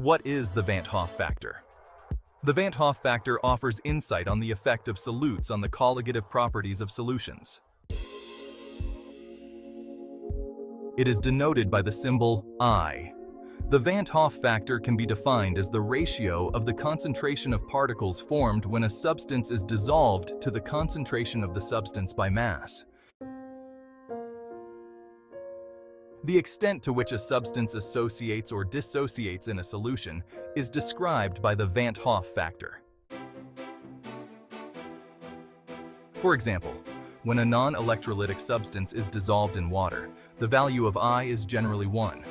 What is the Van't Hoff factor? The Van't Hoff factor offers insight on the effect of solutes on the colligative properties of solutions. It is denoted by the symbol I. The Van't Hoff factor can be defined as the ratio of the concentration of particles formed when a substance is dissolved to the concentration of the substance by mass. The extent to which a substance associates or dissociates in a solution is described by the Van't Hoff factor. For example, when a non-electrolytic substance is dissolved in water, the value of I is generally 1.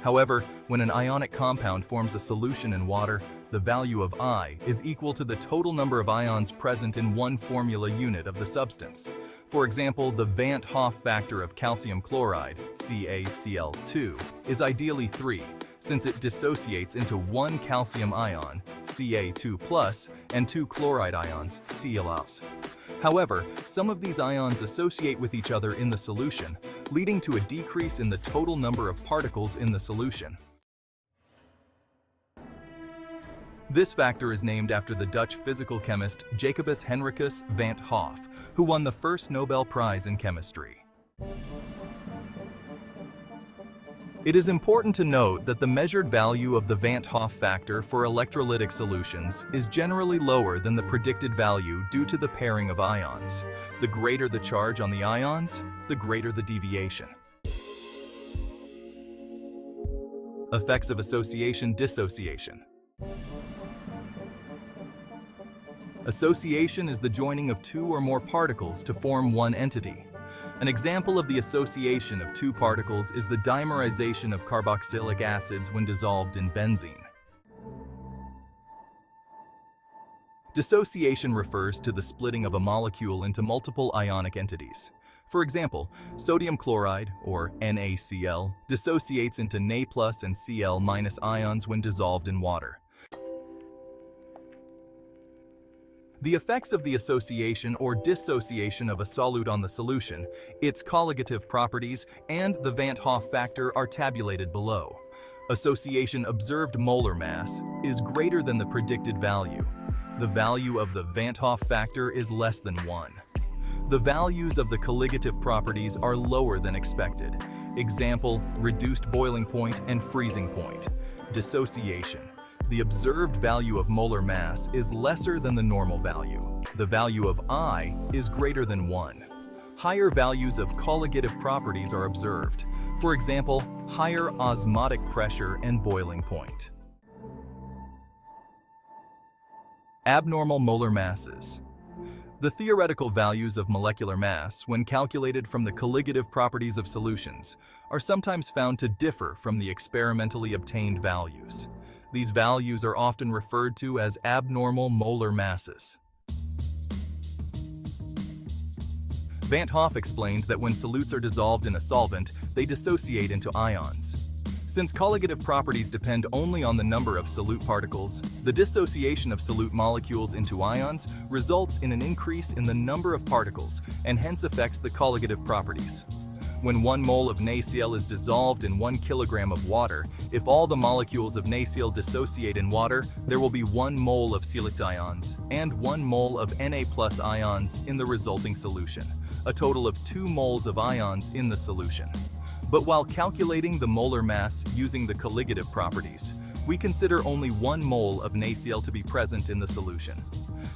However, when an ionic compound forms a solution in water, the value of I is equal to the total number of ions present in one formula unit of the substance. For example, the Van't Hoff factor of calcium chloride, CaCl2, is ideally 3, since it dissociates into one calcium ion, Ca2+, and two chloride ions, Cl. However, some of these ions associate with each other in the solution, leading to a decrease in the total number of particles in the solution. This factor is named after the Dutch physical chemist Jacobus Henricus Van't Hoff, who won the first Nobel Prize in chemistry. It is important to note that the measured value of the Van't Hoff factor for electrolytic solutions is generally lower than the predicted value due to the pairing of ions. The greater the charge on the ions, the greater the deviation. Effects of association-dissociation. Association is the joining of two or more particles to form one entity. An example of the association of two particles is the dimerization of carboxylic acids when dissolved in benzene. Dissociation refers to the splitting of a molecule into multiple ionic entities. For example, sodium chloride, or NaCl, dissociates into Na+ and Cl- ions when dissolved in water. The effects of the association or dissociation of a solute on the solution, its colligative properties, and the Van't Hoff factor are tabulated below. Association observed molar mass is greater than the predicted value. The value of the Van't Hoff factor is less than 1. The values of the colligative properties are lower than expected. Example, reduced boiling point and freezing point. Dissociation. The observed value of molar mass is lesser than the normal value. The value of I is greater than 1. Higher values of colligative properties are observed. For example, higher osmotic pressure and boiling point. Abnormal molar masses. The theoretical values of molecular mass, when calculated from the colligative properties of solutions, are sometimes found to differ from the experimentally obtained values. These values are often referred to as abnormal molar masses. Van't Hoff explained that when solutes are dissolved in a solvent, they dissociate into ions. Since colligative properties depend only on the number of solute particles, the dissociation of solute molecules into ions results in an increase in the number of particles and hence affects the colligative properties. When 1 mole of NaCl is dissolved in 1 kilogram of water, if all the molecules of NaCl dissociate in water, there will be 1 mole of Cl ions and 1 mole of Na+ ions in the resulting solution, a total of 2 moles of ions in the solution. But while calculating the molar mass using the colligative properties, we consider only 1 mole of NaCl to be present in the solution.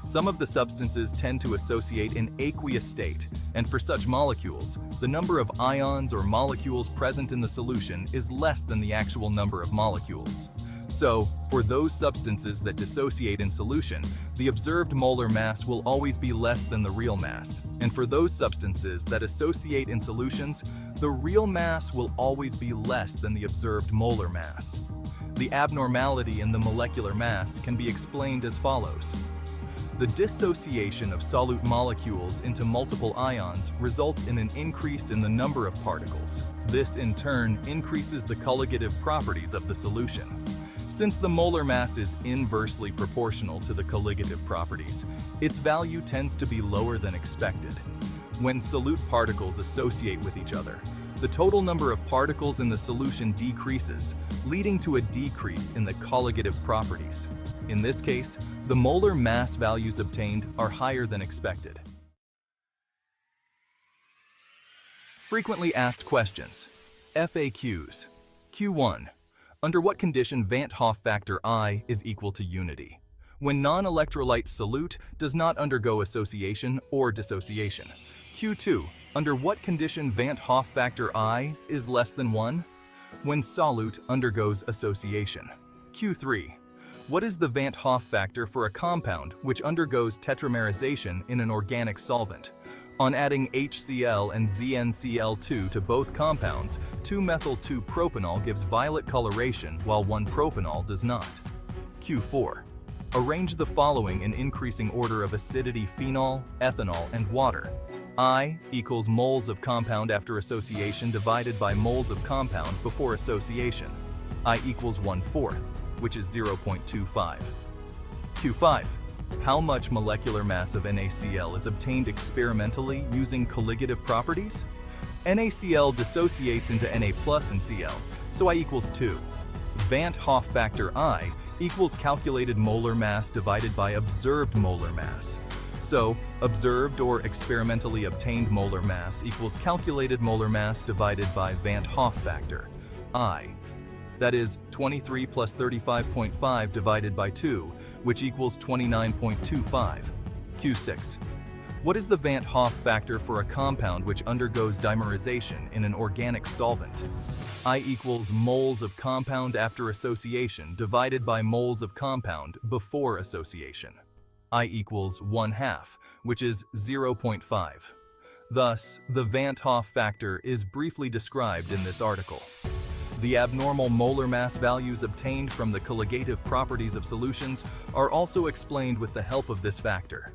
Some of the substances tend to associate in aqueous state, and for such molecules, the number of ions or molecules present in the solution is less than the actual number of molecules. So, for those substances that dissociate in solution, the observed molar mass will always be less than the real mass. And for those substances that associate in solutions, the real mass will always be less than the observed molar mass. The abnormality in the molecular mass can be explained as follows. The dissociation of solute molecules into multiple ions results in an increase in the number of particles. This, in turn, increases the colligative properties of the solution. Since the molar mass is inversely proportional to the colligative properties, its value tends to be lower than expected. When solute particles associate with each other, the total number of particles in the solution decreases, leading to a decrease in the colligative properties. In this case, the molar mass values obtained are higher than expected. Frequently asked questions. FAQs. Q1. Under what condition Van't Hoff factor I is equal to unity? When non-electrolyte solute does not undergo association or dissociation. Q2. Under what condition Van't Hoff factor I is less than 1? When solute undergoes association. Q3. What is the Van't Hoff factor for a compound which undergoes tetramerization in an organic solvent? On adding HCl and ZnCl2 to both compounds, 2-methyl-2-propanol gives violet coloration while 1-propanol does not. Q4. Arrange the following in increasing order of acidity: phenol, ethanol, and water. I equals moles of compound after association divided by moles of compound before association. I equals 1/4, which is 0.25. Q5. How much molecular mass of NaCl is obtained experimentally using colligative properties? NaCl dissociates into Na plus and Cl, so I equals 2. Van't Hoff factor I equals calculated molar mass divided by observed molar mass. So, observed or experimentally obtained molar mass equals calculated molar mass divided by Van't Hoff factor, I. That is 23 plus 35.5 divided by 2, which equals 29.25. Q6. What is the Van't Hoff factor for a compound which undergoes dimerization in an organic solvent? I equals moles of compound after association divided by moles of compound before association. I equals 1/2, which is 0.5. Thus, the Van't Hoff factor is briefly described in this article. The abnormal molar mass values obtained from the colligative properties of solutions are also explained with the help of this factor.